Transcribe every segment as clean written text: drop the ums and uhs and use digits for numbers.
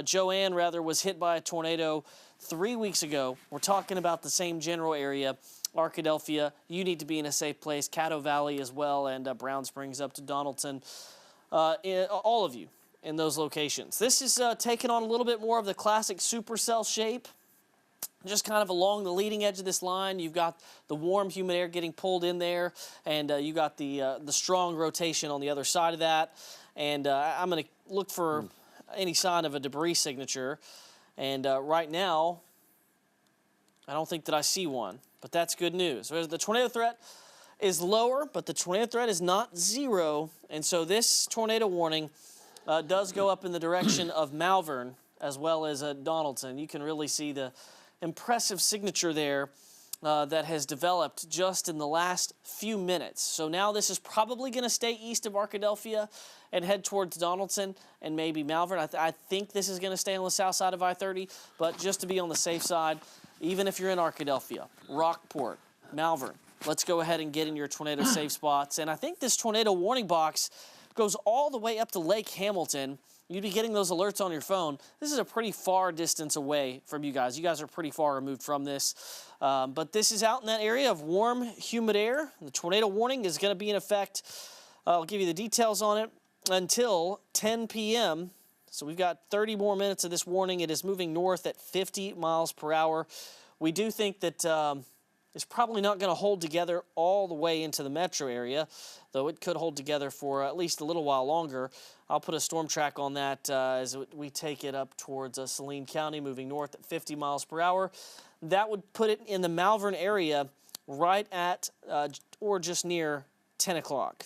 Joanne rather, was hit by a tornado 3 weeks ago. We're talking about the same general area. Arkadelphia, you need to be in a safe place. Caddo Valley as well, and Brown Springs up to Donaldson. All of you in those locations. This is taking on a little bit more of the classic supercell shape. Just kind of along the leading edge of this line, you've got the warm, humid air getting pulled in there, and you got the strong rotation on the other side of that. And I'm going to look for any sign of a debris signature. And right now, I don't think that I see one, but that's good news. The tornado threat is lower, but the tornado threat is not zero. And so this tornado warning does go up in the direction of Malvern as well as Donaldson. You can really see the impressive signature there that has developed just in the last few minutes. So now this is probably going to stay east of Arkadelphia and head towards Donaldson and maybe Malvern. I think this is going to stay on the south side of I-30, but just to be on the safe side, even if you're in Arkadelphia, Rockport, Malvern, let's go ahead and get in your tornado safe spots. And I think this tornado warning box goes all the way up to Lake Hamilton. You'd be getting those alerts on your phone. This is a pretty far distance away from you guys. You guys are pretty far removed from this. But this is out in that area of warm, humid air. The tornado warning is going to be in effect. I'll give you the details on it until 10 p.m. So we've got 30 more minutes of this warning. It is moving north at 50 miles per hour. We do think that it's probably not going to hold together all the way into the metro area, though it could hold together for at least a little while longer. I'll put a storm track on that as we take it up towards Saline County, moving north at 50 miles per hour. That would put it in the Malvern area right at or just near 10 o'clock.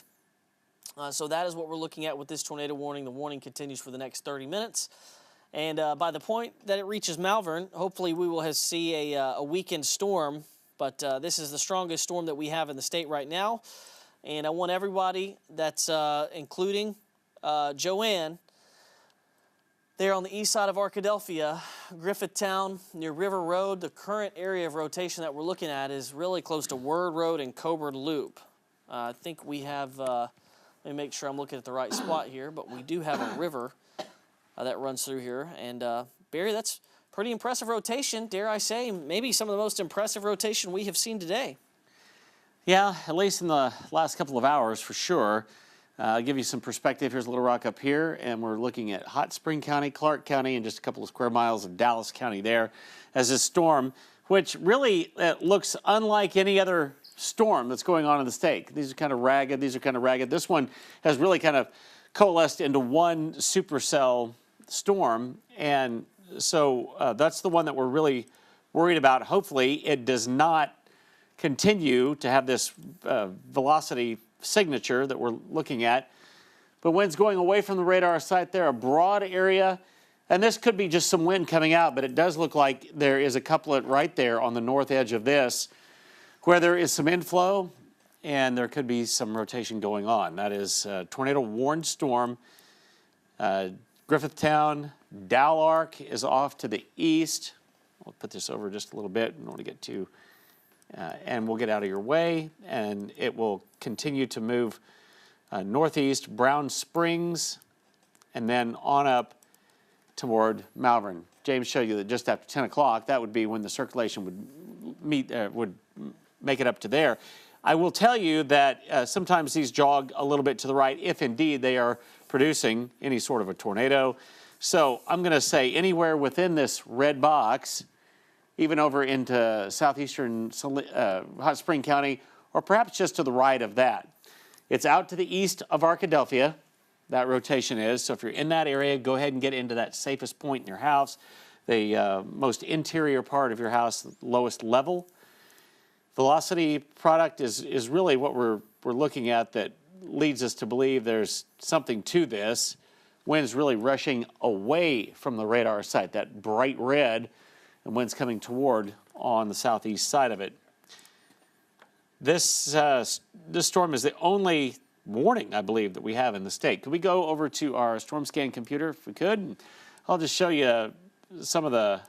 So that is what we're looking at with this tornado warning. The warning continues for the next 30 minutes. And by the point that it reaches Malvern, hopefully we will see a weakened storm. But this is the strongest storm that we have in the state right now. And I want everybody that's including Joanne, there on the east side of Arkadelphia, Griffithtown, near River Road. The current area of rotation that we're looking at is really close to Word Road and Coburn Loop. I think we have, let me make sure I'm looking at the right spot here, but we do have a river that runs through here. And Barry, that's pretty impressive rotation, dare I say, maybe some of the most impressive rotation we have seen today. Yeah, at least in the last couple of hours for sure. I'll give you some perspective. Here's Little Rock up here, and we're looking at Hot Spring County, Clark County, and just a couple of square miles of Dallas County there as this storm, which really looks unlike any other storm that's going on in the state. These are kind of ragged. These are kind of ragged. This one has really kind of coalesced into one supercell storm, and so that's the one that we're really worried about. Hopefully, it does not continue to have this velocity signature that we're looking at. But wind's going away from the radar site there, a broad area. And this could be just some wind coming out, but it does look like there is a couplet right there on the north edge of this where there is some inflow and there could be some rotation going on. That is tornado warned storm. Griffithtown, Dallark is off to the east. I'll put this over just a little bit. I don't want to get too, and we'll get out of your way, and it will continue to move northeast, Brown Springs, and then on up toward Malvern. James showed you that just after 10 o'clock, that would be when the circulation would make it up to there. I will tell you that sometimes these jog a little bit to the right if indeed they are producing any sort of a tornado. So I'm going to say anywhere within this red box, even over into southeastern Hot Spring County, or perhaps just to the right of that. It's out to the east of Arkadelphia, that rotation is. So if you're in that area, go ahead and get into that safest point in your house, the most interior part of your house, the lowest level. Velocity product is really what we're looking at that leads us to believe there's something to this. Wind's really rushing away from the radar site, that bright red, and wind's coming toward on the southeast side of it. This storm is the only warning, I believe, that we have in the state. Could we go over to our storm scan computer if we could? I'll just show you some of the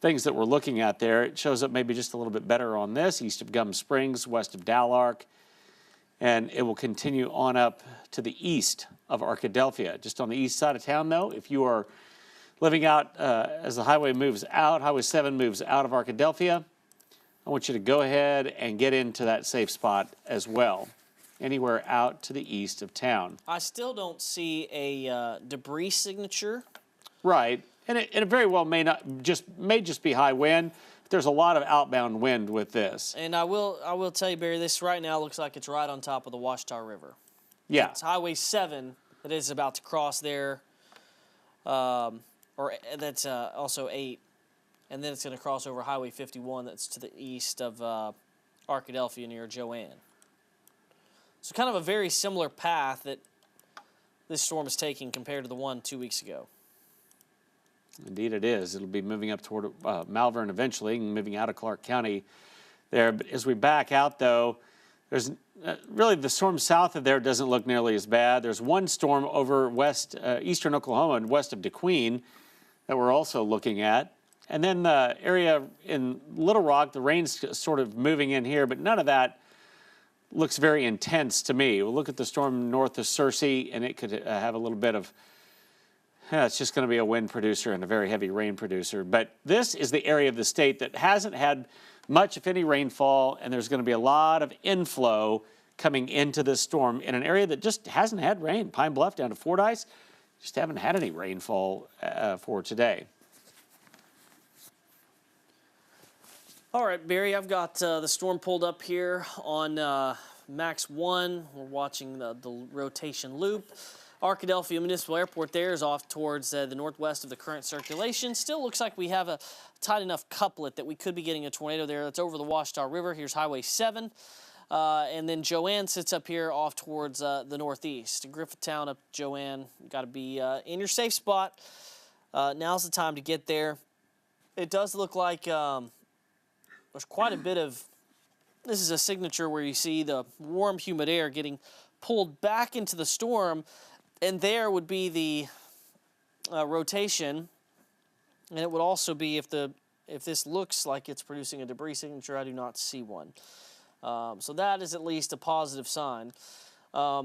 things that we're looking at there. It shows up maybe just a little bit better on this, east of Gum Springs, west of Dallark, and it will continue on up to the east of Arkadelphia. Just on the east side of town, though, if you are living out as the highway moves out, Highway 7 moves out of Arkadelphia, I want you to go ahead and get into that safe spot as well, anywhere out to the east of town. I still don't see a debris signature. Right, and it very well may just be high wind. But there's a lot of outbound wind with this. And I will tell you, Barry, this right now looks like it's right on top of the Washita River. Yeah. It's Highway 7 that is about to cross there, or that's also 8. And then it's going to cross over Highway 51 that's to the east of Arkadelphia near Joanne. So kind of a very similar path that this storm is taking compared to the one 2 weeks ago. Indeed it is. It'll be moving up toward Malvern eventually and moving out of Clark County there. But as we back out, though, there's really the storm south of there doesn't look nearly as bad. There's one storm over eastern Oklahoma and west of DeQueen that we're also looking at. And then the area in Little Rock, the rain's sort of moving in here, but none of that looks very intense to me. We'll look at the storm north of Searcy, and it could have a little bit of, it's just going to be a wind producer and a very heavy rain producer. But this is the area of the state that hasn't had much, if any, rainfall, and there's going to be a lot of inflow coming into this storm in an area that just hasn't had rain. Pine Bluff down to Fordyce, just haven't had any rainfall for today. All right, Barry, I've got the storm pulled up here on Max 1. We're watching the rotation loop. Arkadelphia Municipal Airport there is off towards the northwest of the current circulation. Still looks like we have a tight enough couplet that we could be getting a tornado there. That's over the Washita River. Here's Highway 7. And then Joanne sits up here off towards the northeast. Griffithtown up Joanne. Got to be in your safe spot. Now's the time to get there. It does look like there's quite a bit of, this is a signature where you see the warm, humid air getting pulled back into the storm, and there would be the rotation, and it would also be if this looks like it's producing a debris signature, I do not see one. So that is at least a positive sign.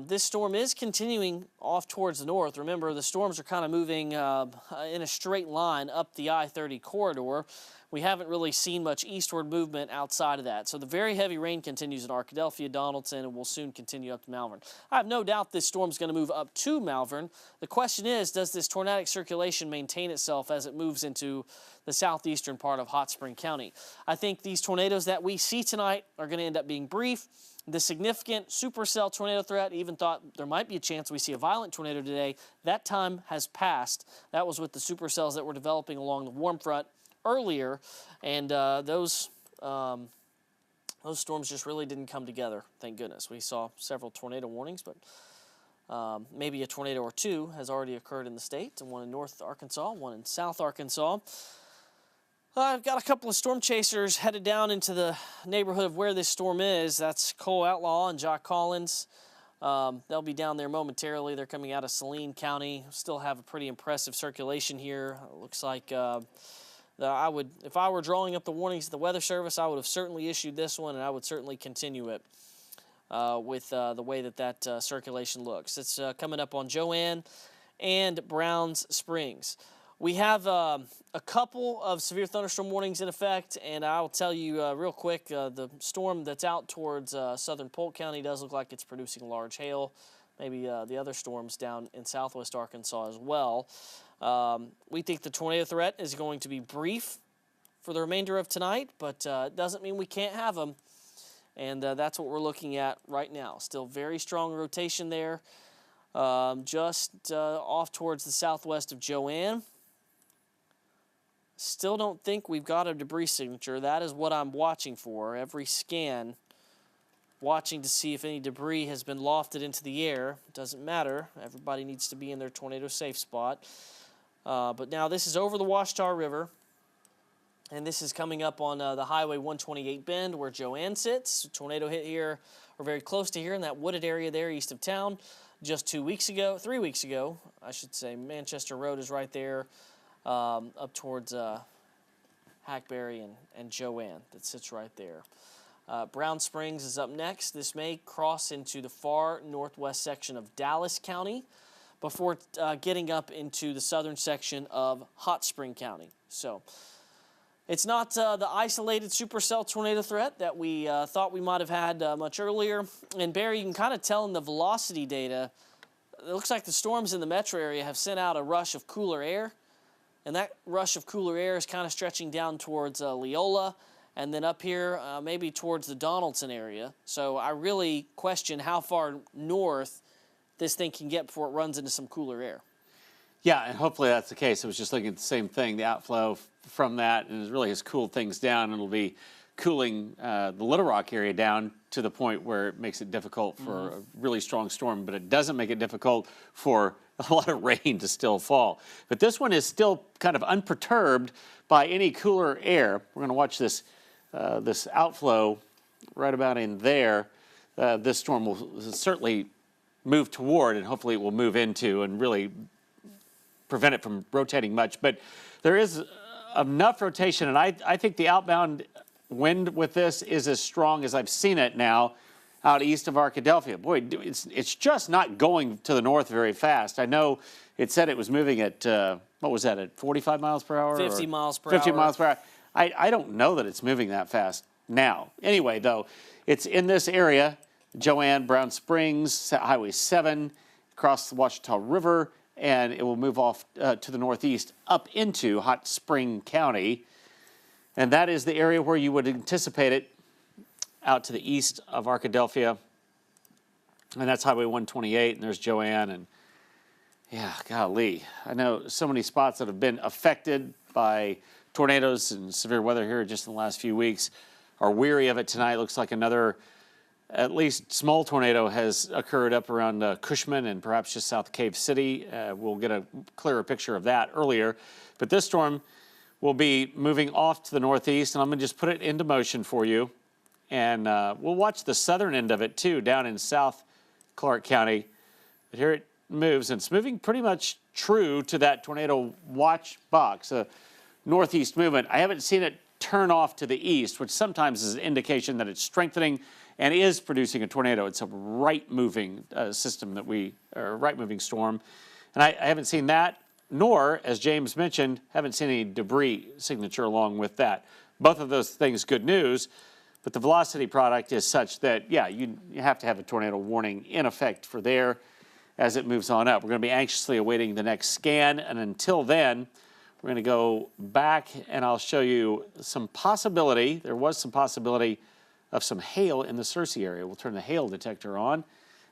This storm is continuing off towards the north. Remember, the storms are kind of moving in a straight line up the I-30 corridor. We haven't really seen much eastward movement outside of that. So the very heavy rain continues in Arkadelphia, Donaldson, and will soon continue up to Malvern. I have no doubt this storm is going to move up to Malvern. The question is, does this tornadic circulation maintain itself as it moves into the southeastern part of Hot Spring County? I think these tornadoes that we see tonight are going to end up being brief. The significant supercell tornado threat, even thought there might be a chance we see a violent tornado today. That time has passed. That was with the supercells that were developing along the warm front earlier, and those storms just really didn't come together, thank goodness. We saw several tornado warnings, but maybe a tornado or two has already occurred in the state, and one in North Arkansas, one in South Arkansas. I've got a couple of storm chasers headed down into the neighborhood of where this storm is. That's Cole Outlaw and Jock Collins. They'll be down there momentarily. They're coming out of Saline County. Still have a pretty impressive circulation here. It looks like if I were drawing up the warnings of the Weather Service, I would have certainly issued this one, and I would certainly continue it with the way that circulation looks. It's coming up on Joanne and Browns Springs. We have a couple of severe thunderstorm warnings in effect, and I'll tell you real quick, the storm that's out towards southern Polk County does look like it's producing large hail. Maybe the other storms down in southwest Arkansas as well. We think the tornado threat is going to be brief for the remainder of tonight, but it doesn't mean we can't have them, and that's what we're looking at right now. Still very strong rotation there, just off towards the southwest of Joanne. Still don't think we've got a debris signature. That is what I'm watching for. Every scan, watching to see if any debris has been lofted into the air. Doesn't matter. Everybody needs to be in their tornado safe spot. But now this is over the Washita River, and this is coming up on the Highway 128 bend where Joanne sits. A tornado hit here, or very close to here, in that wooded area there east of town just 3 weeks ago, I should say. Manchester Road is right there. Up towards Hackberry and Joanne that sits right there. Brown Springs is up next. This may cross into the far northwest section of Dallas County, before getting up into the southern section of Hot Spring County. So it's not the isolated supercell tornado threat that we thought we might have had much earlier. And Barry, you can kind of tell in the velocity data, it looks like the storms in the metro area have sent out a rush of cooler air. And that rush of cooler air is kind of stretching down towards Leola, and then up here maybe towards the Donaldson area. So I really question how far north this thing can get before it runs into some cooler air. Yeah, and hopefully that's the case. I was just looking at the same thing, the outflow from that, and it really has cooled things down. It'll be cooling the Little Rock area down to the point where it makes it difficult for a really strong storm, but it doesn't make it difficult for a lot of rain to still fall. But this one is still kind of unperturbed by any cooler air. We're going to watch this this outflow right about in there. This storm will certainly move toward, and hopefully it will move into and really prevent it from rotating much. But there is enough rotation, and I think the outbound wind with this is as strong as I've seen it now out east of Arkadelphia. Boy, it's just not going to the north very fast. I know it said it was moving at, what was that, at 45 miles per hour? 50 miles per 50 hour. miles per hour. I don't know that it's moving that fast now. Anyway, though, it's in this area, Joanne, Brown Springs, Highway 7, across the Ouachita River, and it will move off to the northeast up into Hot Spring County. And that is the area where you would anticipate it, out to the east of Arkadelphia. And that's Highway 128, and there's Joanne. And yeah, golly, I know so many spots that have been affected by tornadoes and severe weather here just in the last few weeks are weary of it tonight. Looks like another, at least small tornado has occurred up around Cushman and perhaps just south of Cave City. We'll get a clearer picture of that earlier. But this storm will be moving off to the northeast, and I'm going to just put it into motion for you. And we'll watch the southern end of it, too, down in South Clark County. But here it moves, and it's moving pretty much true to that tornado watch box, a northeast movement. I haven't seen it turn off to the east, which sometimes is an indication that it's strengthening and is producing a tornado. It's a right-moving system or right-moving storm. And I haven't seen that, nor, as James mentioned, haven't seen any debris signature along with that. Both of those things, good news. But the velocity product is such that, yeah, you have to have a tornado warning in effect for there as it moves on up. We're going to be anxiously awaiting the next scan. And until then, we're going to go back and I'll show you some possibility. There was some possibility of some hail in the Searcy area. We'll turn the hail detector on.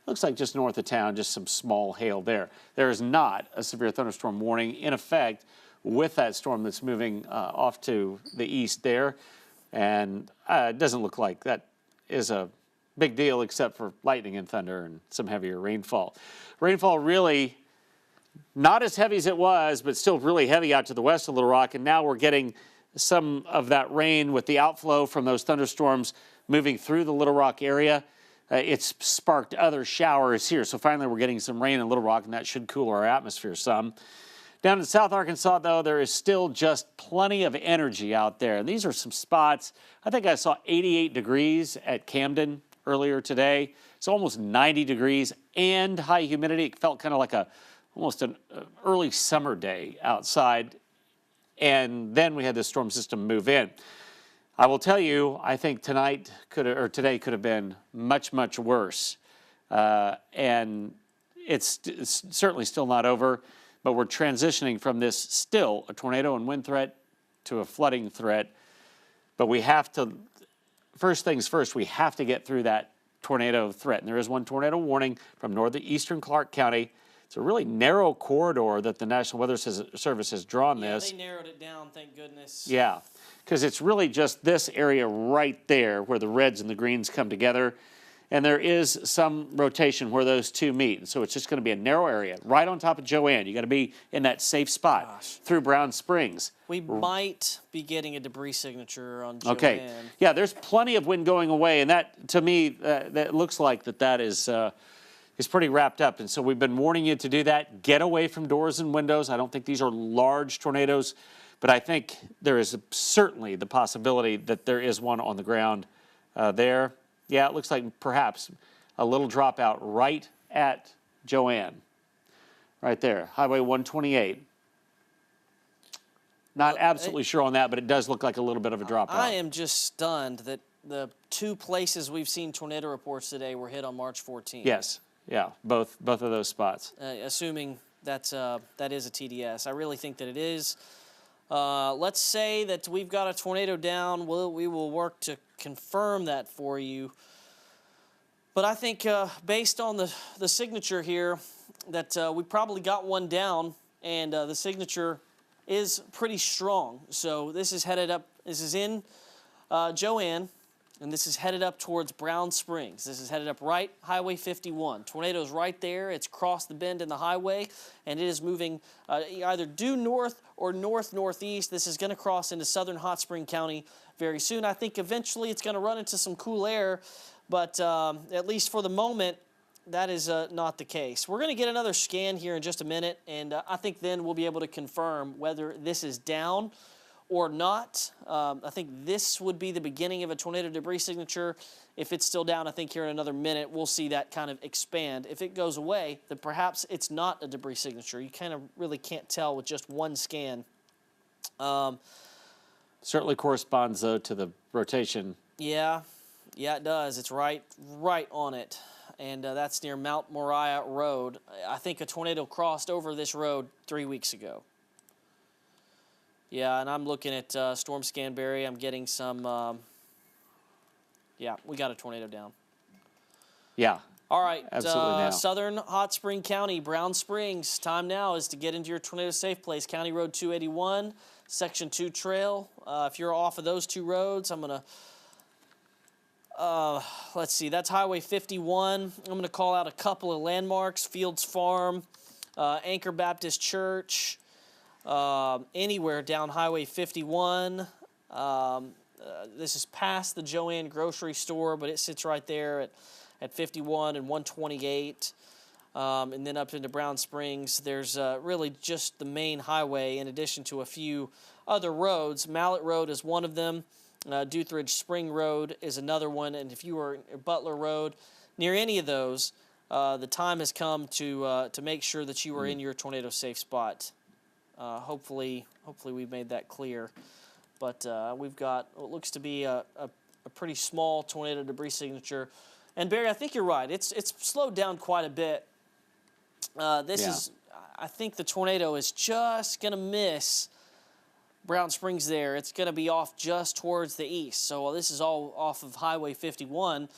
Looks like just north of town, just some small hail there. There is not a severe thunderstorm warning in effect with that storm that's moving off to the east there. And it doesn't look like that is a big deal except for lightning and thunder and some heavier rainfall. Rainfall really not as heavy as it was, but still really heavy out to the west of Little Rock. And now we're getting some of that rain with the outflow from those thunderstorms moving through the Little Rock area. It's sparked other showers here. So finally we're getting some rain in Little Rock, and that should cool our atmosphere some. Down in South Arkansas, though, there is still just plenty of energy out there. And these are some spots. I think I saw 88 degrees at Camden earlier today. It's almost 90 degrees and high humidity. It felt kind of like almost an early summer day outside. And then we had this storm system move in. I will tell you, I think today could have been much, much worse. And it's certainly still not over. But we're transitioning from this still a tornado and wind threat to a flooding threat. But we have to, first things first, we have to get through that tornado threat. And there is one tornado warning from northeastern Clark County. It's a really narrow corridor that the National Weather Service has drawn this. Yeah, they narrowed it down, thank goodness. Yeah, because it's really just this area right there where the reds and the greens come together. And there is some rotation where those two meet. So it's just going to be a narrow area right on top of Joanne. You got to be in that safe spot through Brown Springs. We might be getting a debris signature on Joanne. Okay. Yeah, there's plenty of wind going away. And that, to me, that looks like that is pretty wrapped up. And so we've been warning you to do that. Get away from doors and windows. I don't think these are large tornadoes. But I think there is certainly the possibility that there is one on the ground there. Yeah, it looks like perhaps a little dropout right at Joanne. right there, Highway 128. Not absolutely sure on that, but it does look like a little bit of a dropout. I am just stunned that the two places we've seen tornado reports today were hit on March 14th. Yes, yeah, both of those spots. Assuming that is a TDS. I really think that it is. Let's say that we've got a tornado down. We will work to confirm that for you. But I think based on the signature here that we probably got one down, and the signature is pretty strong. So this is headed up. This is in Joanne, and this is headed up towards Brown Springs. This is headed up right Highway 51. Tornado's right there. It's crossed the bend in the highway, and it is moving either due north or north-northeast. This is going to cross into southern Hot Spring County very soon. I think eventually it's going to run into some cool air, but at least for the moment, that is not the case. We're going to get another scan here in just a minute, and I think then we'll be able to confirm whether this is down or not. I think this would be the beginning of a tornado debris signature. If it's still down, I think here in another minute we'll see that kind of expand. If it goes away, then perhaps it's not a debris signature. You kind of really can't tell with just one scan. Certainly corresponds, though, to the rotation. Yeah, it does. It's right on it. And that's near Mount Moriah Road. I think a tornado crossed over this road 3 weeks ago. Yeah, and I'm looking at Storm Scan Barry. I'm getting some, yeah, we got a tornado down. Yeah. All right, absolutely now. Southern Hot Spring County, Brown Springs. Time now is to get into your tornado safe place. County Road 281, Section 2 Trail. If you're off of those two roads, I'm going to... let's see, that's Highway 51. I'm going to call out a couple of landmarks, Fields Farm, Anchor Baptist Church, anywhere down Highway 51. This is past the Joanne grocery store, but it sits right there at 51 and 128. And then up into Brown Springs, there's really just the main highway in addition to a few other roads. Mallet Road is one of them. Duthridge Spring Road is another one, and if you are at Butler Road, near any of those, the time has come to make sure that you are in your tornado safe spot. Hopefully we've made that clear. But we've got what looks to be a pretty small tornado debris signature. And Barry, I think you're right. It's slowed down quite a bit. I think the tornado is just going to miss Brown Springs there. It's going to be off just towards the east. So this is all off of Highway 51,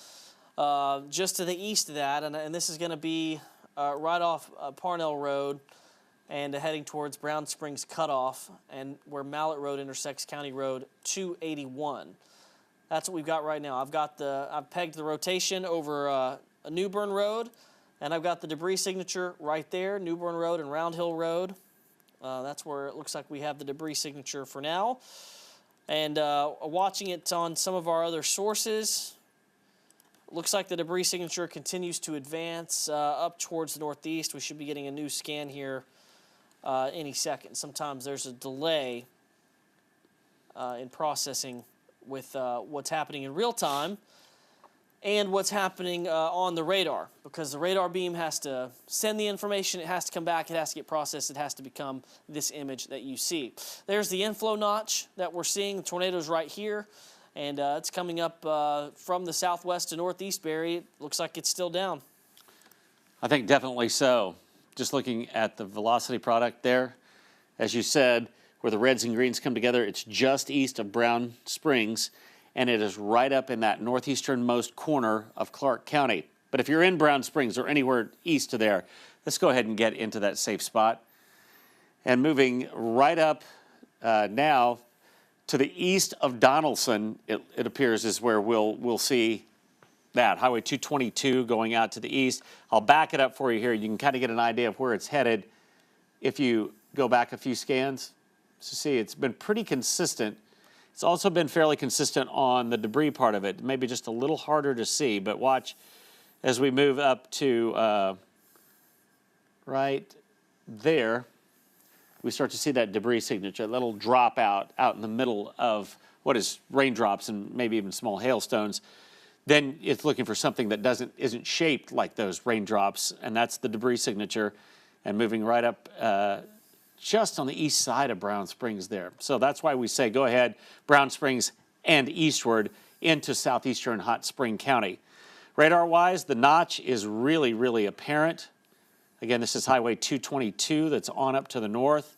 just to the east of that. And this is going to be right off Parnell Road and heading towards Brown Springs Cutoff, and where Mallet Road intersects County Road 281. That's what we've got right now. I've pegged the rotation over a Newbern Road, and I've got the debris signature right there, Newbern Road and Round Hill Road. That's where it looks like we have the debris signature for now. And watching it on some of our other sources, looks like the debris signature continues to advance up towards the northeast. We should be getting a new scan here any second. Sometimes there's a delay in processing with what's happening in real time and what's happening on the radar, because the radar beam has to send the information, it has to come back, it has to get processed, it has to become this image that you see. There's the inflow notch that we're seeing. The tornado's right here, and it's coming up from the southwest to northeast, Barry. It looks like it's still down. I think definitely so. Just looking at the velocity product there, as you said, where the reds and greens come together, it's just east of Brown Springs, and it is right up in that northeasternmost corner of Clark County. But if you're in Brown Springs or anywhere east of there, let's go ahead and get into that safe spot. And moving right up now to the east of Donaldson, it appears is where we'll see that, Highway 222 going out to the east. I'll back it up for you here. You can kind of get an idea of where it's headed if you go back a few scans. So see, it's been pretty consistent. It's also been fairly consistent on the debris part of it. Maybe just a little harder to see, but watch as we move up to right there, we start to see that debris signature, that little drop out in the middle of what is raindrops and maybe even small hailstones. Then it's looking for something that isn't shaped like those raindrops, and that's the debris signature. and moving right up just on the east side of Brown Springs there. So that's why we say go ahead, Brown Springs and eastward into southeastern Hot Spring County. Radar-wise, the notch is really, really apparent. Again, this is Highway 222 that's on up to the north.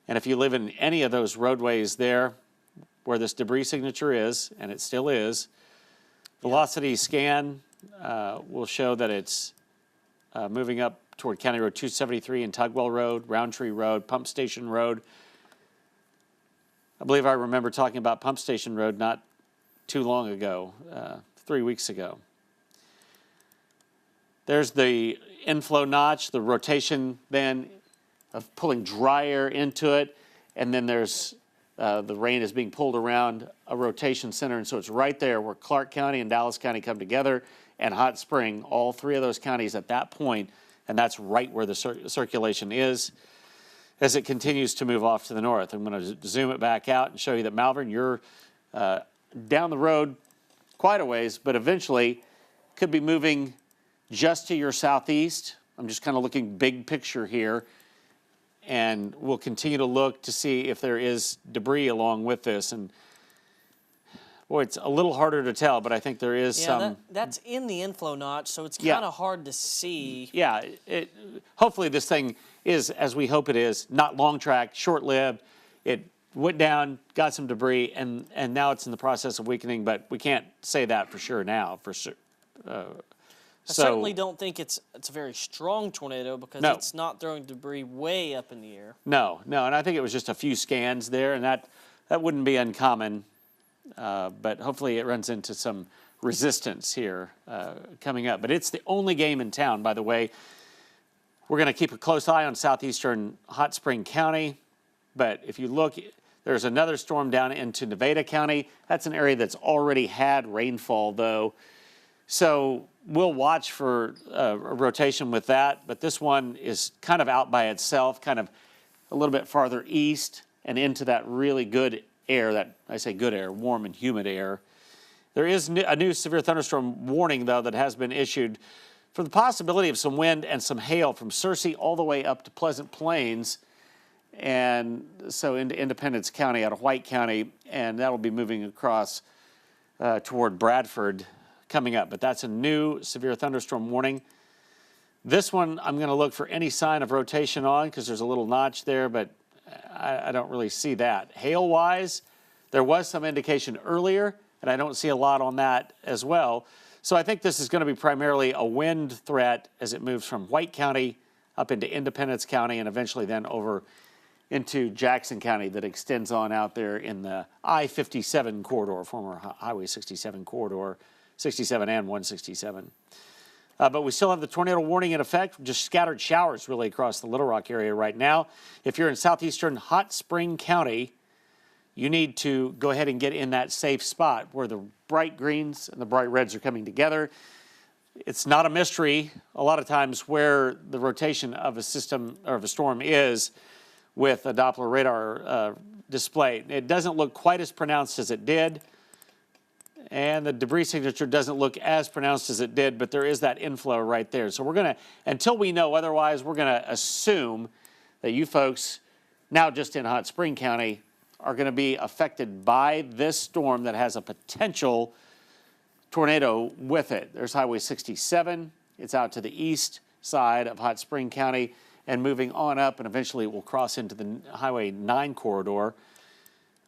And if you live in any of those roadways there where this debris signature is, and it still is, velocity scan will show that it's moving up toward County Road 273 and Tugwell Road, Roundtree Road, Pump Station Road. I believe I remember talking about Pump Station Road not too long ago, 3 weeks ago. There's the inflow notch, the rotation then of pulling dry air into it, and then there's the rain is being pulled around a rotation center, and so it's right there where Clark County and Dallas County come together, and Hot Spring, all three of those counties at that point, and that's right where the circulation is as it continues to move off to the north. I'm going to zoom it back out and show you that Malvern, you're down the road quite a ways, but eventually could be moving just to your southeast. I'm just kind of looking big picture here, and we'll continue to look to see if there is debris along with this. And boy, it's a little harder to tell, but I think there is some. That's in the inflow notch, so it's kind of hard to see. Yeah, hopefully this thing is, as we hope it is, not long track, short-lived. It went down, got some debris, and now it's in the process of weakening, but we can't say that for sure now. For sure. I certainly don't think it's a very strong tornado because it's not throwing debris way up in the air. No, and I think it was just a few scans there, and that wouldn't be uncommon. But hopefully it runs into some resistance here coming up. But it's the only game in town, by the way. We're going to keep a close eye on southeastern Hot Spring County. But if you look, there's another storm down into Nevada County. That's an area that's already had rainfall, though. So we'll watch for a rotation with that. But this one is kind of out by itself, kind of a little bit farther east and into that really good air, that I say good air, warm and humid air. There is a new severe thunderstorm warning, though, that has been issued for the possibility of some wind and some hail from Searcy all the way up to Pleasant Plains, and so into Independence County out of White County, and that'll be moving across toward Bradford coming up. But that's a new severe thunderstorm warning. This one I'm going to look for any sign of rotation on because there's a little notch there, but I don't really see that. Hail-wise, there was some indication earlier, and I don't see a lot on that as well. So I think this is going to be primarily a wind threat as it moves from White County up into Independence County and eventually then over into Jackson County that extends on out there in the I-57 corridor, former Highway 67 corridor, 67 and 167. But we still have the tornado warning in effect, just scattered showers really across the Little Rock area right now. If you're in southeastern Hot Spring County, you need to go ahead and get in that safe spot where the bright greens and the bright reds are coming together. It's not a mystery a lot of times where the rotation of a system or of a storm is with a Doppler radar display. It doesn't look quite as pronounced as it did, and the debris signature doesn't look as pronounced as it did, but there is that inflow right there. So we're going to, until we know otherwise, we're going to assume that you folks, now just in Hot Spring County, are going to be affected by this storm that has a potential tornado with it. There's Highway 67. It's out to the east side of Hot Spring County and moving on up, and eventually it will cross into the Highway 9 corridor.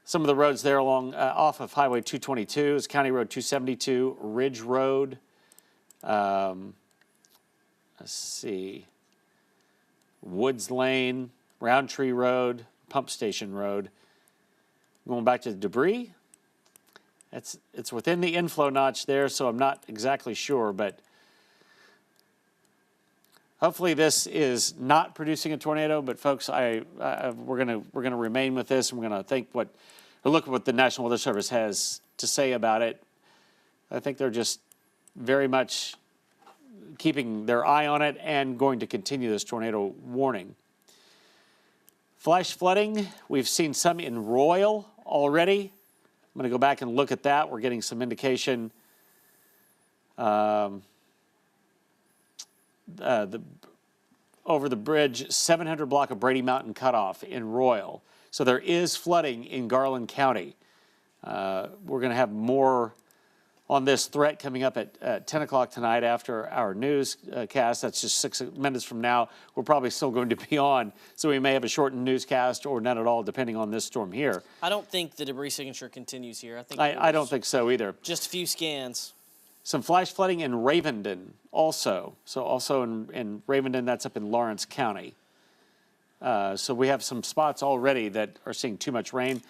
Some of the roads there along off of Highway 222 is County Road 272, Ridge Road. Let's see, Woods Lane, Roundtree Road, Pump Station Road. Going back to the debris, it's within the inflow notch there, so I'm not exactly sure, but hopefully this is not producing a tornado. But folks, we're gonna remain with this, and we're gonna look at what the National Weather Service has to say about it. I think they're just very much keeping their eye on it and going to continue this tornado warning. Flash flooding, we've seen some in Royal already. I'm going to go back and look at that. We're getting some indication. over the bridge 700 block of Brady Mountain Cutoff in Royal. So there is flooding in Garland County. We're going to have more on this threat coming up at 10 o'clock tonight after our newscast. That's just 6 minutes from now. We're probably still going to be on, so we may have a shortened newscast or none at all, depending on this storm here. I don't think the debris signature continues here. I don't think so either. Just a few scans. Some flash flooding in Ravenden also. So also in Ravenden, that's up in Lawrence County. So we have some spots already that are seeing too much rain.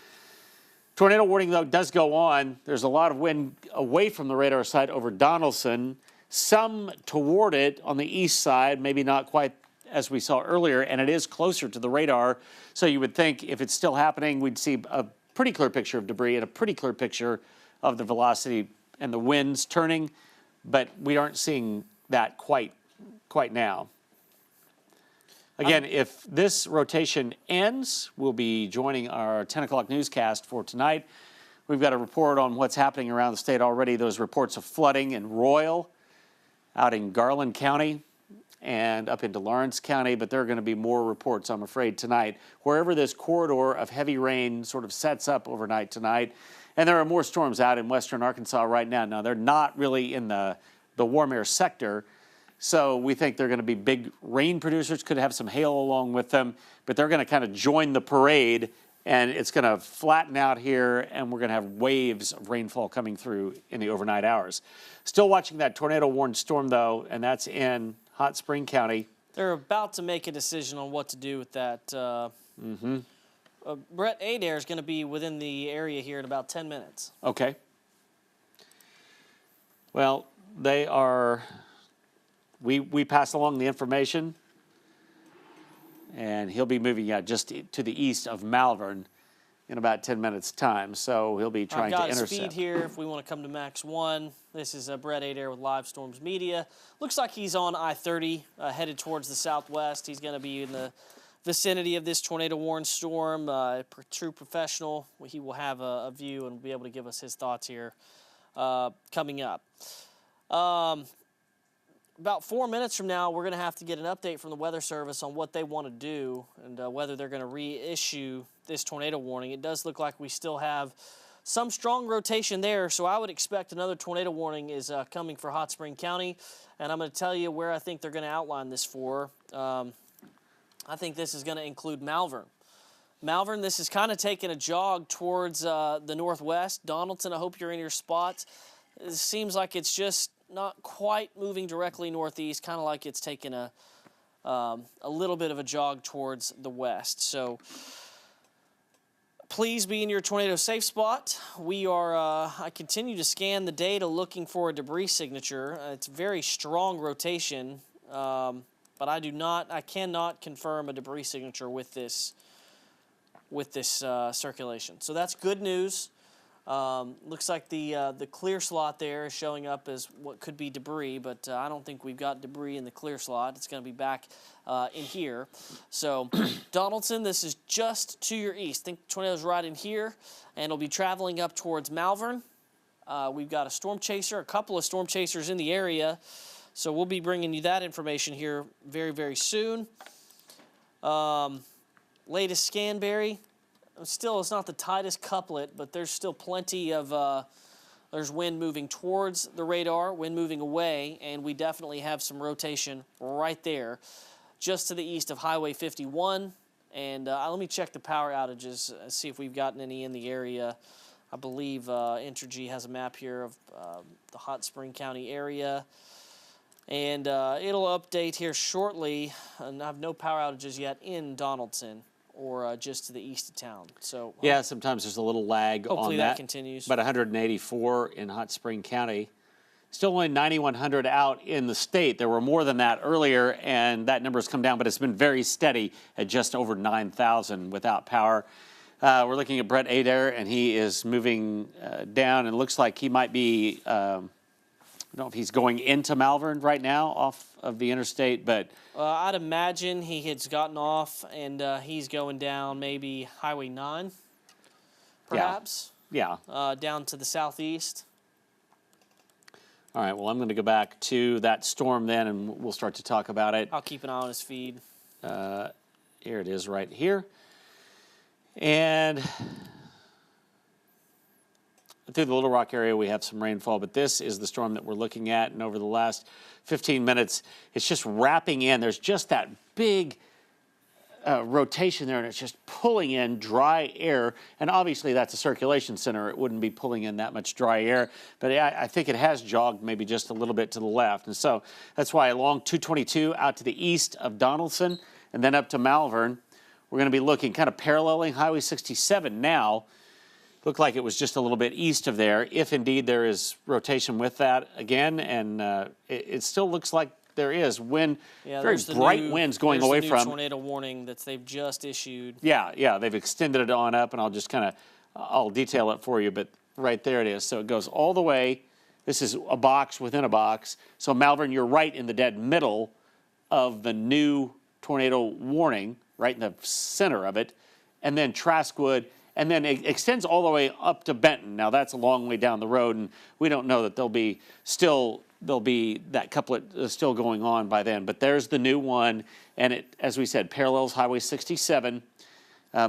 Tornado warning, though, does go on. There's a lot of wind away from the radar side over Donaldson, some toward it on the east side, maybe not quite as we saw earlier, and it is closer to the radar. So you would think if it's still happening, we'd see a pretty clear picture of debris and a pretty clear picture of the velocity and the winds turning, but we aren't seeing that quite now. Again, if this rotation ends, we'll be joining our 10 o'clock newscast for tonight. We've got a report on what's happening around the state already. Those reports of flooding in Royal, out in Garland County, and up into Lawrence County, but there are going to be more reports, I'm afraid, tonight. Wherever this corridor of heavy rain sort of sets up overnight tonight, and there are more storms out in western Arkansas right now. Now, they're not really in the warm air sector, so we think they're going to be big rain producers, could have some hail along with them, but they're going to kind of join the parade, and it's going to flatten out here, and we're going to have waves of rainfall coming through in the overnight hours. Still watching that tornado-warned storm, though, and that's in Hot Spring County. They're about to make a decision on what to do with that. Brett Adair is going to be within the area here in about 10 minutes. Okay. Well, they are... We pass along the information, and he'll be moving out just to the east of Malvern in about 10 minutes' time. So he'll be trying to intercept. I've got speed here if we want to come to Max 1. This is Brett Adair with Live Storms Media. Looks like he's on I-30, headed towards the southwest. He's going to be in the vicinity of this tornado-warned storm. True professional. He will have a view and be able to give us his thoughts here coming up. About 4 minutes from now, we're going to have to get an update from the Weather Service on what they want to do and whether they're going to reissue this tornado warning. It does look like we still have some strong rotation there, so I would expect another tornado warning is coming for Hot Spring County, and I'm going to tell you where I think they're going to outline this for. I think this is going to include Malvern. Malvern, this is kind of taking a jog towards the northwest. Donaldson, I hope you're in your spots. It seems like it's just not quite moving directly northeast, kind of like it's taking a little bit of a jog towards the west. So please be in your tornado safe spot. We are, I continue to scan the data looking for a debris signature. It's very strong rotation, but I cannot confirm a debris signature with this circulation. So that's good news. Looks like the clear slot there is showing up as what could be debris, but I don't think we've got debris in the clear slot. It's going to be back in here. So Donaldson, this is just to your east. I think the tornado's right in here, and it'll be traveling up towards Malvern. We've got a storm chaser, a couple of storm chasers in the area, so we'll be bringing you that information here very, very soon. Latest scan, Barry. Still, it's not the tightest couplet, but there's still plenty of, there's wind moving towards the radar, wind moving away, and we definitely have some rotation right there, just to the east of Highway 51. And let me check the power outages, see if we've gotten any in the area. I believe Entergy has a map here of the Hot Spring County area. And it'll update here shortly, and I have no power outages yet in Donaldson, or just to the east of town. So yeah, sometimes there's a little lag on that. Hopefully that continues. About 184 in Hot Spring County. Still only 9,100 out in the state. There were more than that earlier, and that number has come down, but it's been very steady at just over 9,000 without power. We're looking at Brett Adair, and he is moving down, and it looks like he might be, I don't know if he's going into Malvern right now off of the interstate, but I'd imagine he has gotten off and he's going down maybe Highway 9, perhaps. Yeah. Down to the southeast. All right, well, I'm going to go back to that storm then, and we'll start to talk about it. I'll keep an eye on his feed. Here it is right here. And through the Little Rock area, we have some rainfall, but this is the storm that we're looking at. And over the last 15 minutes, it's just wrapping in. There's just that big rotation there, and it's just pulling in dry air. And obviously, that's a circulation center. It wouldn't be pulling in that much dry air. But I think it has jogged maybe just a little bit to the left. And so that's why along 222 out to the east of Donaldson and then up to Malvern, we're going to be looking kind of paralleling Highway 67 now. Looked like it was just a little bit east of there, if indeed there is rotation with that again. And it still looks like there is wind, very bright winds going away from. Tornado warning that they've just issued. Yeah, they've extended it on up, and I'll detail it for you, but right there it is. So it goes all the way. This is a box within a box. So Malvern, you're right in the dead middle of the new tornado warning, right in the center of it, and then Traskwood, and then it extends all the way up to Benton. Now that's a long way down the road, and we don't know that there'll be that couplet still going on by then. But there's the new one, and it, as we said, parallels Highway 67,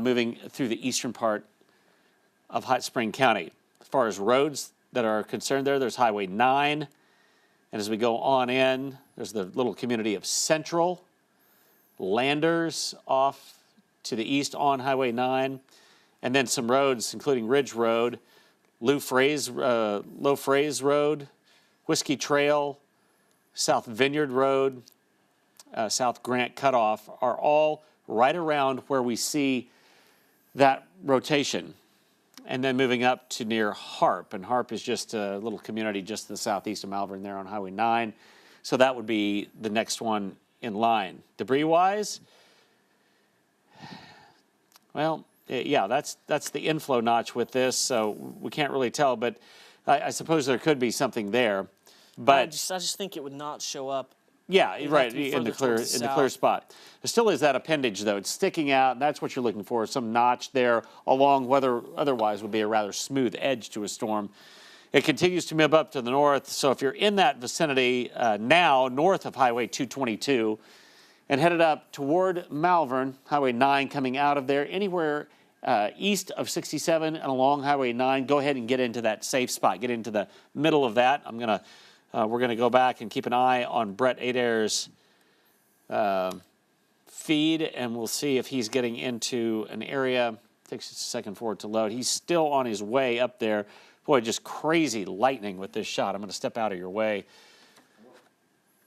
moving through the eastern part of Hot Spring County. As far as roads that are concerned there's Highway 9, and as we go on in, there's the little community of Central, Landers off to the east on Highway 9, and then some roads, including Ridge Road, Low Fraze Road, Whiskey Trail, South Vineyard Road, South Grant Cutoff are all right around where we see that rotation. And then moving up to near Harp, and Harp is just a little community just to the southeast of Malvern there on Highway 9. So that would be the next one in line. Debris-wise, well, yeah, that's the inflow notch with this, so we can't really tell, but I suppose there could be something there. But I just think it would not show up. Yeah, right, in the clear spot. There still is that appendage, though. It's sticking out, and that's what you're looking for, some notch there along what otherwise would be a rather smooth edge to a storm. It continues to move up to the north, so if you're in that vicinity now, north of Highway 222, and headed up toward Malvern, Highway 9 coming out of there, anywhere east of 67 and along Highway 9, go ahead and get into that safe spot. Get into the middle of that. We're going to go back and keep an eye on Brett Adair's feed, and we'll see if he's getting into an area. It takes a second for it to load. He's still on his way up there. Boy, just crazy lightning with this shot. I'm going to step out of your way.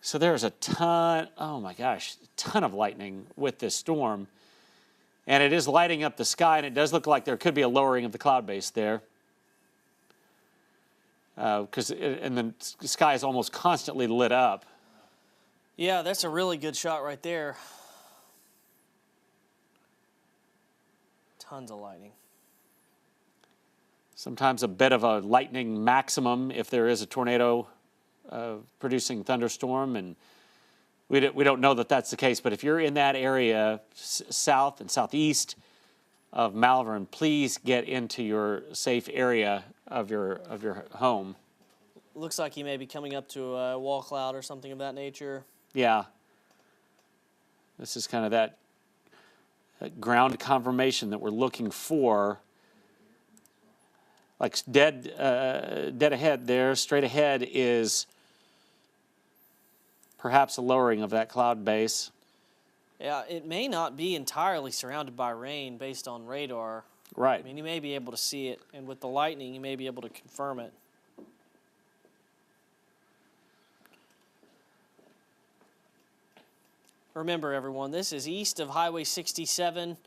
So there's a ton, oh my gosh, a ton of lightning with this storm. And it is lighting up the sky, and it does look like there could be a lowering of the cloud base there. And the sky is almost constantly lit up. Yeah, that's a really good shot right there. Tons of lightning. Sometimes a bit of a lightning maximum if there is a tornado producing thunderstorm, and we don't know that that's the case. But if you're in that area, south and southeast of Malvern, please get into your safe area of your home. Looks like he may be coming up to a wall cloud or something of that nature. Yeah. This is kind of that ground confirmation that we're looking for. Like dead ahead there, straight ahead is perhaps a lowering of that cloud base. Yeah, it may not be entirely surrounded by rain based on radar. Right. I mean, you may be able to see it, and with the lightning, you may be able to confirm it. Remember, everyone, this is east of Highway 67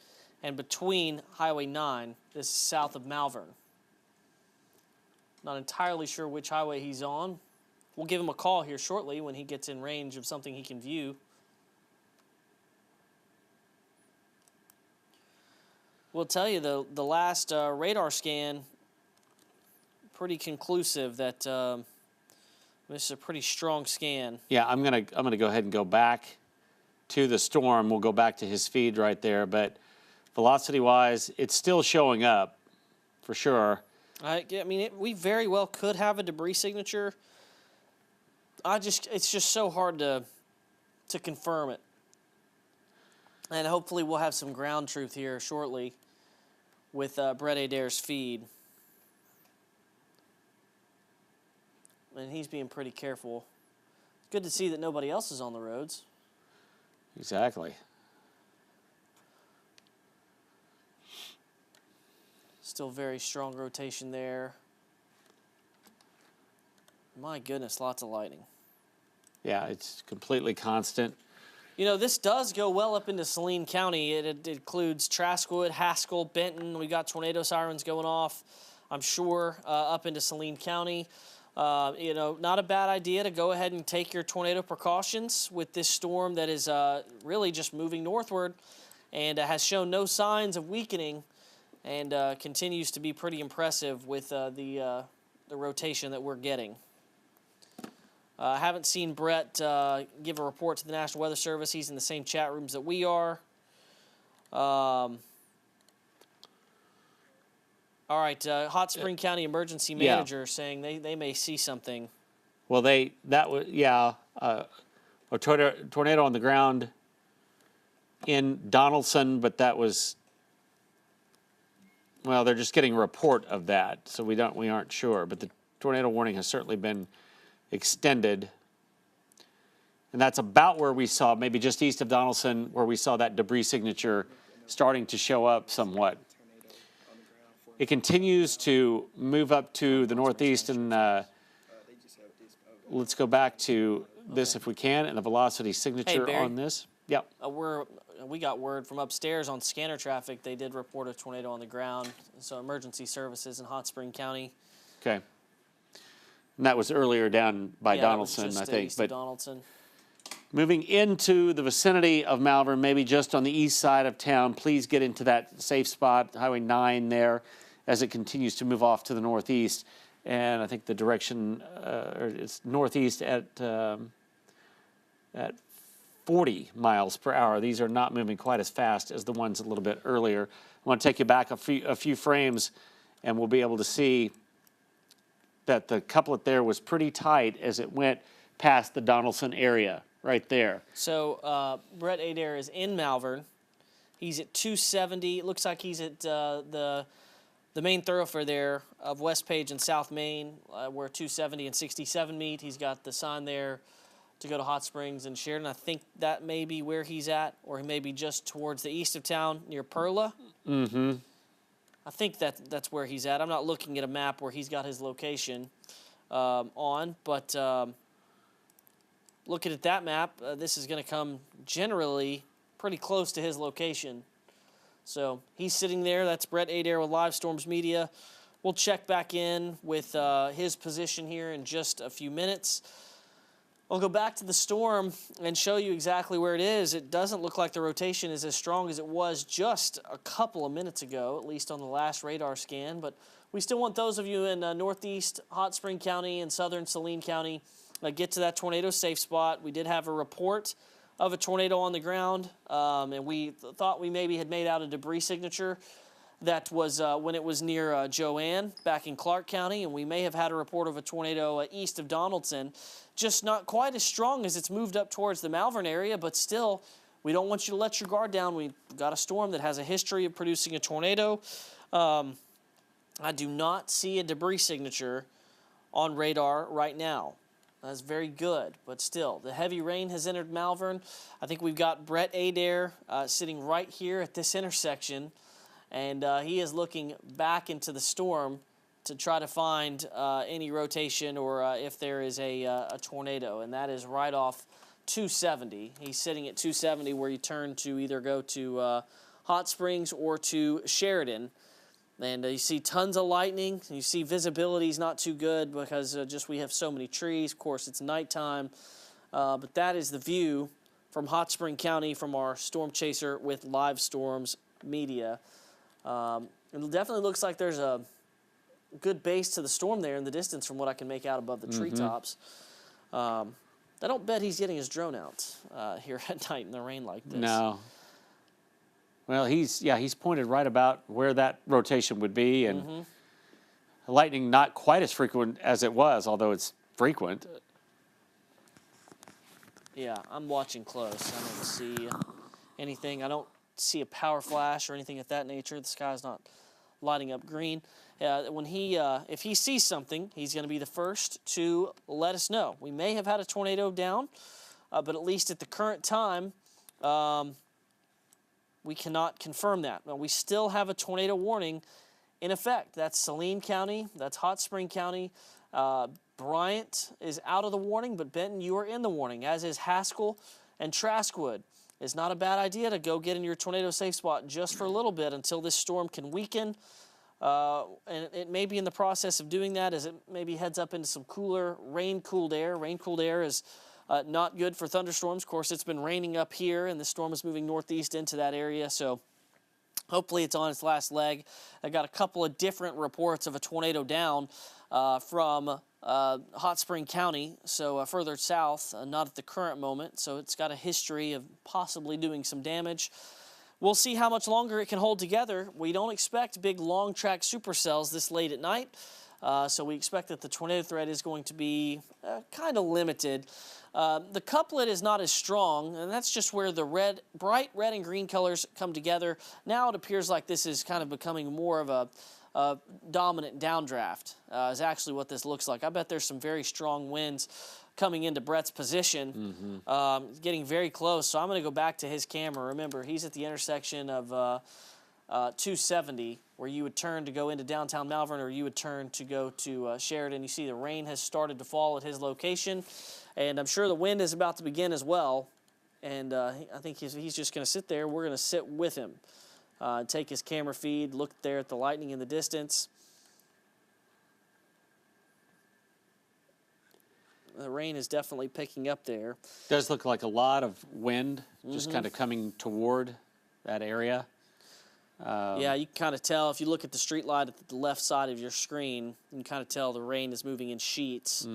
and between Highway 9. This is south of Malvern. Not entirely sure which highway he's on. We'll give him a call here shortly when he gets in range of something he can view. We'll tell you, the last radar scan, pretty conclusive that this is a pretty strong scan. Yeah, I'm gonna go ahead and go back to the storm. We'll go back to his feed right there, but velocity-wise, it's still showing up for sure. I mean, we very well could have a debris signature. it's just so hard to confirm it. And hopefully we'll have some ground truth here shortly with Brett Adair's feed. And he's being pretty careful. It's good to see that nobody else is on the roads. Exactly. Still very strong rotation there. My goodness, lots of lightning. Yeah, it's completely constant. You know, this does go well up into Saline County. It includes Traskwood, Haskell, Benton. We got tornado sirens going off, I'm sure, up into Saline County. You know, not a bad idea to go ahead and take your tornado precautions with this storm that is really just moving northward and has shown no signs of weakening and continues to be pretty impressive with the rotation that we're getting. I haven't seen Brett give a report to the National Weather Service. He's in the same chat rooms that we are. All right, Hot Spring County Emergency Manager saying they may see something. Well, a tornado on the ground in Donaldson, but that was, well, they're just getting a report of that, so we aren't sure. But the tornado warning has certainly been extended, and that's about where we saw, maybe just east of Donaldson, where we saw that debris signature starting to show up somewhat. It continues to move up to the northeast, and let's go back to this if we can, and the velocity signature on this. Yep. We got word from upstairs on scanner traffic. They did report a tornado on the ground, so emergency services in Hot Spring County. Okay. And that was earlier down by Donaldson, just I think. East of Donaldson. Moving into the vicinity of Malvern, maybe just on the east side of town, please get into that safe spot, Highway 9 there, as it continues to move off to the northeast. And I think the direction, it's northeast at 40 miles per hour. These are not moving quite as fast as the ones a little bit earlier. I want to take you back a few frames, and we'll be able to see that the couplet there was pretty tight as it went past the Donaldson area right there. So Brett Adair is in Malvern. He's at 270. It looks like he's at the main thoroughfare there of West Page and South Main, where 270 and 67 meet. He's got the sign there to go to Hot Springs and Sheridan. I think that may be where he's at, or he may be just towards the east of town near Perla. Mm-hmm. I think that's where he's at. I'm not looking at a map where he's got his location on, but looking at that map, this is going to come generally pretty close to his location. So he's sitting there. That's Brett Adair with Live Storms Media. We'll check back in with his position here in just a few minutes. I'll go back to the storm and show you exactly where it is. It doesn't look like the rotation is as strong as it was just a couple of minutes ago, at least on the last radar scan. But we still want those of you in northeast Hot Spring County and southern Saline County get to that tornado safe spot. We did have a report of a tornado on the ground, and we thought we maybe had made out a debris signature. That was when it was near Joanne back in Clark County, and we may have had a report of a tornado east of Donaldson. Just not quite as strong as it's moved up towards the Malvern area, but still, we don't want you to let your guard down. We've got a storm that has a history of producing a tornado. I do not see a debris signature on radar right now. That's very good, but still, the heavy rain has entered Malvern. I think we've got Brett Adair sitting right here at this intersection, and he is looking back into the storm to try to find any rotation or if there is a tornado, and that is right off 270. He's sitting at 270 where you turn to either go to Hot Springs or to Sheridan. And you see tons of lightning. You see visibility is not too good because just we have so many trees. Of course, it's nighttime. But that is the view from Hot Spring County from our storm chaser with Live Storms Media. It definitely looks like there's a good base to the storm there in the distance from what I can make out above the treetops. I don't bet he's getting his drone out here at night in the rain like this. No. Well, he's pointed right about where that rotation would be, and lightning not quite as frequent as it was, although it's frequent. Yeah, I'm watching close. I don't see anything. I don't see a power flash or anything of that nature. The sky's not lighting up green. If he sees something, he's going to be the first to let us know. We may have had a tornado down, but at least at the current time, we cannot confirm that. Now, we still have a tornado warning in effect. That's Saline County. That's Hot Spring County. Bryant is out of the warning, but Benton, you are in the warning, as is Haskell and Traskwood. It's not a bad idea to go get in your tornado safe spot just for a little bit until this storm can weaken. And it may be in the process of doing that as it maybe heads up into some cooler, rain-cooled air. Rain-cooled air is not good for thunderstorms. Of course, it's been raining up here, and the storm is moving northeast into that area, so hopefully it's on its last leg. I got a couple of different reports of a tornado down from Hot Spring County, so further south, not at the current moment, so it's got a history of possibly doing some damage. We'll see how much longer it can hold together. We don't expect big long-track supercells this late at night, so we expect that the tornado threat is going to be kind of limited. The couplet is not as strong, and that's just where the bright red and green colors come together. Now it appears like this is kind of becoming more of a dominant downdraft, is actually what this looks like. I bet there's some very strong winds coming into Brett's position, getting very close. So I'm going to go back to his camera. Remember, he's at the intersection of 270, where you would turn to go into downtown Malvern, or you would turn to go to Sheridan. You see the rain has started to fall at his location, and I'm sure the wind is about to begin as well. And I think he's just going to sit there. We're going to sit with him. Take his camera feed, look there at the lightning in the distance. The rain is definitely picking up there. Does look like a lot of wind just kind of coming toward that area. Yeah, you can kind of tell if you look at the street light at the left side of your screen, you can kind of tell the rain is moving in sheets.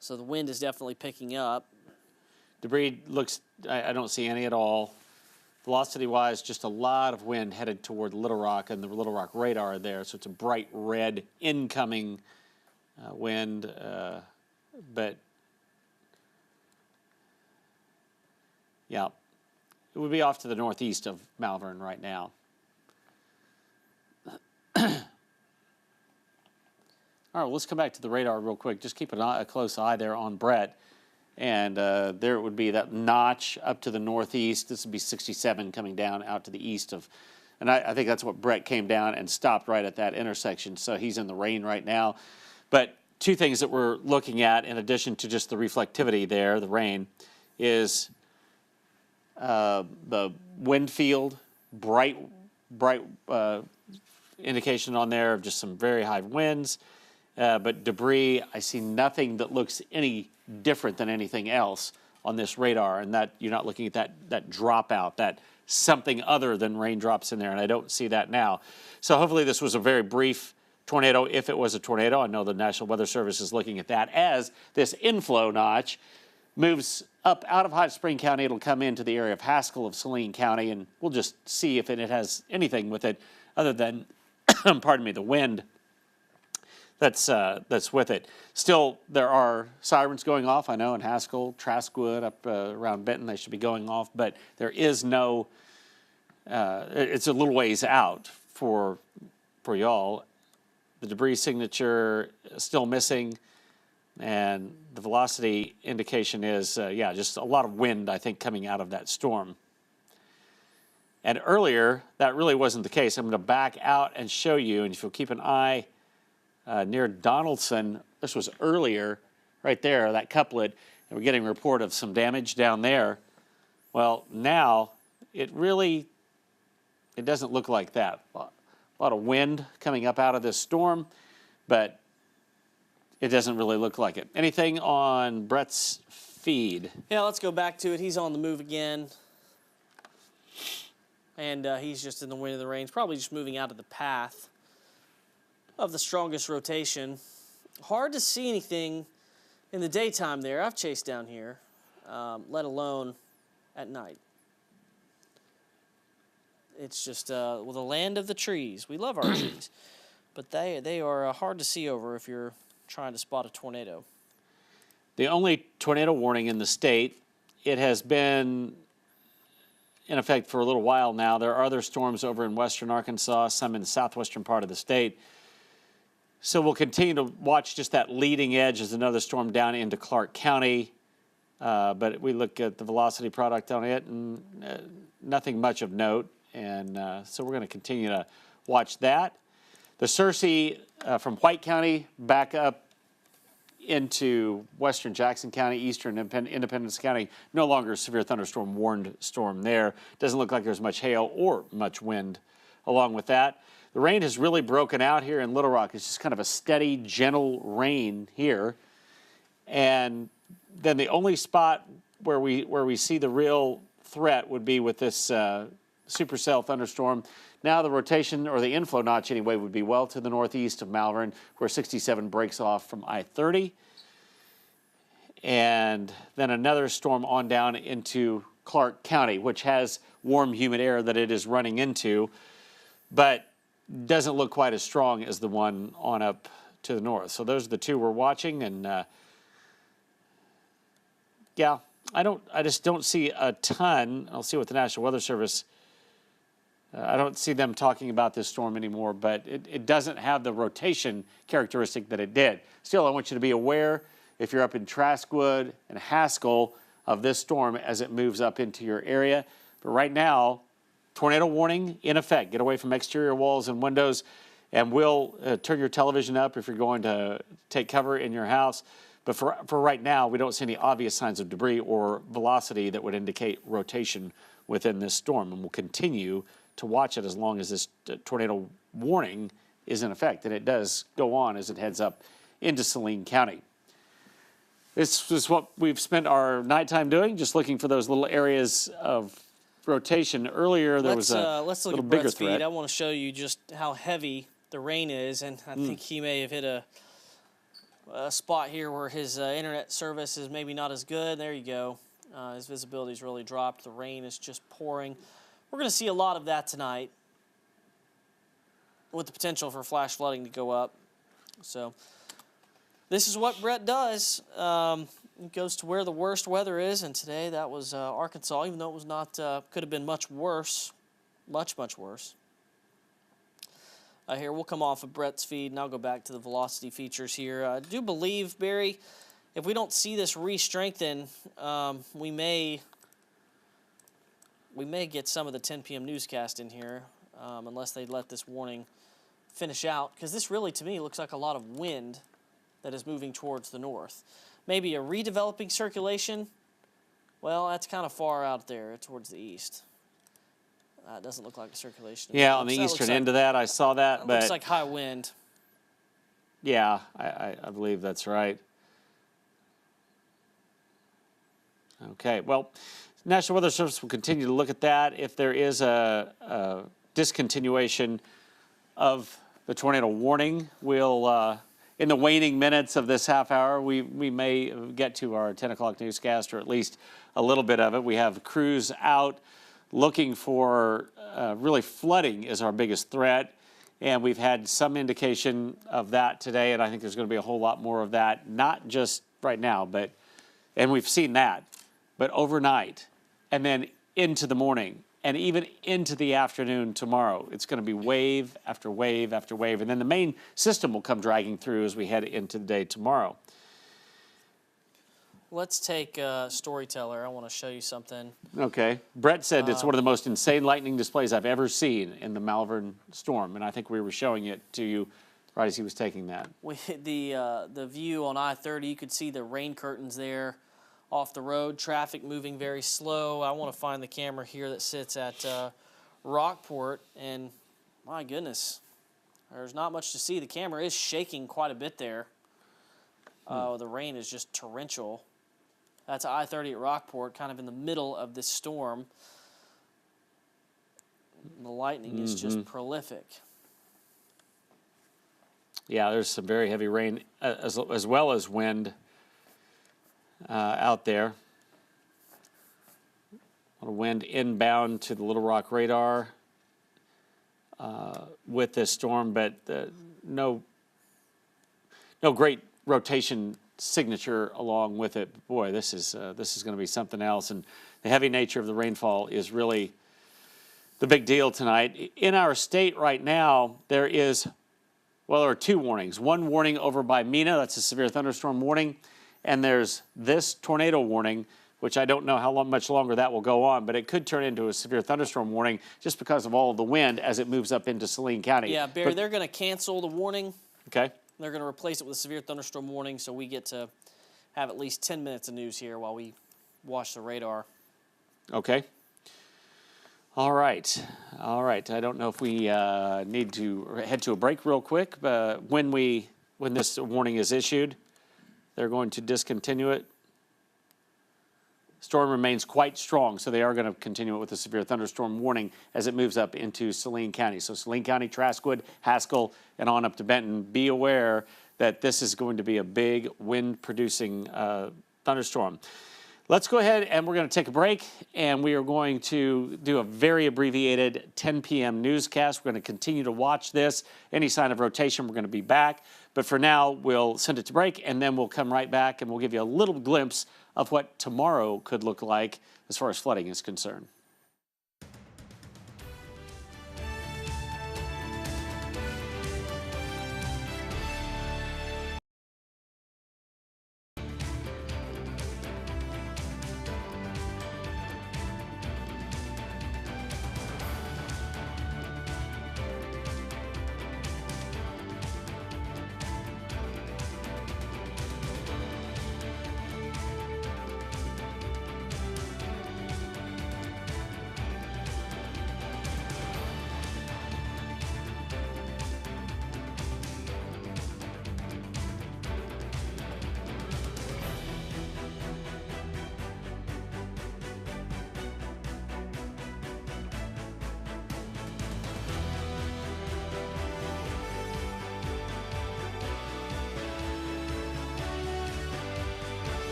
So the wind is definitely picking up. Debris looks, I don't see any at all. Velocity-wise, just a lot of wind headed toward Little Rock and the Little Rock radar there. So it's a bright red incoming wind. But, yeah, it would be off to the northeast of Malvern right now. All right, well, let's come back to the radar real quick. Just keep a close eye there on Brett. And there it would be that notch up to the northeast. This would be 67 coming down out to the east of, and I think that's what Brett came down and stopped right at that intersection. So he's in the rain right now. But two things that we're looking at, in addition to just the reflectivity there, the rain, is the wind field, bright indication on there of just some very high winds. But debris, I see nothing that looks any different than anything else on this radar, and that you're not looking at that dropout, that something other than raindrops in there, and I don't see that now. So hopefully this was a very brief tornado, if it was a tornado. I know the National Weather Service is looking at that. As this inflow notch moves up out of Hot Spring County, it'll come into the area of Haskell of Saline County, and we'll just see if it has anything with it other than, pardon me, the wind that's with it. Still, there are sirens going off, I know, in Haskell, Traskwood, up around Benton, they should be going off, but there is no, it's a little ways out for y'all. The debris signature is still missing, and the velocity indication is, yeah, just a lot of wind, I think, coming out of that storm. And earlier, that really wasn't the case. I'm going to back out and show you, and if you'll keep an eye near Donaldson, this was earlier, right there, that couplet, and we're getting a report of some damage down there. Well, now, it doesn't look like that. A lot of wind coming up out of this storm, but it doesn't really look like it. Anything on Brett's feed? Yeah, let's go back to it. He's on the move again. And he's just in the wind of the range, probably just moving out of the path of the strongest rotation. Hard to see anything in the daytime there. I've chased down here, let alone at night. It's just well, the land of the trees. We love our trees, but they are hard to see over if you're trying to spot a tornado. The only tornado warning in the state it has been in effect for a little while now. There are other storms over in western Arkansas, some in the southwestern part of the state. So we'll continue to watch just that leading edge as another storm down into Clark County. But we look at the velocity product on it, and nothing much of note. And so we're going to continue to watch that. The Circe from White County back up into western Jackson County, eastern Independence County, no longer a severe thunderstorm warned storm there. Doesn't look like there's much hail or much wind along with that. The rain has really broken out here in Little Rock. It's just kind of a steady, gentle rain here. And then the only spot where we see the real threat would be with this supercell thunderstorm. Now the rotation, or the inflow notch anyway, would be well to the northeast of Malvern, where 67 breaks off from I-30. And then another storm on down into Clark County, which has warm, humid air that it is running into, but doesn't look quite as strong as the one on up to the north. So those are the two we're watching, and yeah, I just don't see a ton. I'll see what the National Weather Service. I don't see them talking about this storm anymore, but it doesn't have the rotation characteristic that it did. Still, I want you to be aware, if you're up in Traskwood and Haskell, of this storm as it moves up into your area. But right now, tornado warning in effect. Get away from exterior walls and windows, and we'll turn your television up if you're going to take cover in your house. But for right now, we don't see any obvious signs of debris or velocity that would indicate rotation within this storm, and we'll continue to watch it as long as this tornado warning is in effect, and it does go on as it heads up into Saline County. This is what we've spent our nighttime doing, just looking for those little areas of rotation. Earlier, there was a let's look little at bigger Brett's threat. feed. I want to show you just how heavy the rain is, and I think he may have hit a spot here where his internet service is maybe not as good. There you go. His visibility's really dropped. The rain is just pouring. We're going to see a lot of that tonight, with the potential for flash flooding to go up. So this is what Brett does. He goes to where the worst weather is, and today that was Arkansas, even though it was not, could have been much worse, much worse. Here, we'll come off of Brett's feed, and I'll go back to the velocity features here. I do believe, Barry, if we don't see this re-strengthen, we may get some of the 10 p.m. newscast in here, unless they let this warning finish out, because this really, to me, looks like a lot of wind that is moving towards the north. Maybe a redeveloping circulation. Well, that's kind of far out there towards the east. It doesn't look like a circulation. Yeah, on the eastern end of that, I saw that. But looks like high wind. Yeah, I believe that's right. Okay, well, National Weather Service will continue to look at that. If there is a discontinuation of the tornado warning, we'll, in the waning minutes of this half hour, we may get to our 10 o'clock newscast, or at least a little bit of it. We have crews out looking for, really flooding is our biggest threat. And we've had some indication of that today, and I think there's going to be a whole lot more of that, not just right now, and we've seen that, but overnight, and then into the morning, and even into the afternoon tomorrow. It's going to be wave after wave after wave, and then the main system will come dragging through as we head into the day tomorrow. Let's take Storyteller. I want to show you something. Okay. Brett said it's one of the most insane lightning displays I've ever seen in the Malvern storm, and I think we were showing it to you right as he was taking that. The view on I-30, you could see the rain curtains there off the road, traffic moving very slow. I want to find the camera here that sits at Rockport, and my goodness, there's not much to see. The camera is shaking quite a bit there. The rain is just torrential. That's I-30 at Rockport, kind of in the middle of this storm. The lightning is just prolific. Yeah, there's some very heavy rain as well as wind out there. A lot of wind inbound to the Little Rock radar with this storm, but no great rotation signature along with it. Boy, this is going to be something else. And the heavy nature of the rainfall is really the big deal tonight. In our state right now, there are two warnings. One warning over by Mina, that's a severe thunderstorm warning, and there's this tornado warning, which I don't know how much longer that will go on, but it could turn into a severe thunderstorm warning just because of all of the wind as it moves up into Saline County. Yeah, Barry, they're going to cancel the warning. Okay. They're going to replace it with a severe thunderstorm warning, so we get to have at least 10 minutes of news here while we watch the radar. Okay. All right. All right. I don't know if we need to head to a break real quick, but when this warning is issued, they're going to discontinue it. Storm remains quite strong, so they are going to continue it with a severe thunderstorm warning as it moves up into Saline County. So Saline County, Traskwood, Haskell, and on up to Benton, be aware that this is going to be a big wind-producing thunderstorm. Let's go ahead and we're going to take a break, and we are going to do a very abbreviated 10 p.m. newscast. We're going to continue to watch this. Any sign of rotation, we're going to be back. But for now, we'll send it to break, and then we'll come right back, and we'll give you a little glimpse of what tomorrow could look like as far as flooding is concerned.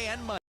And money.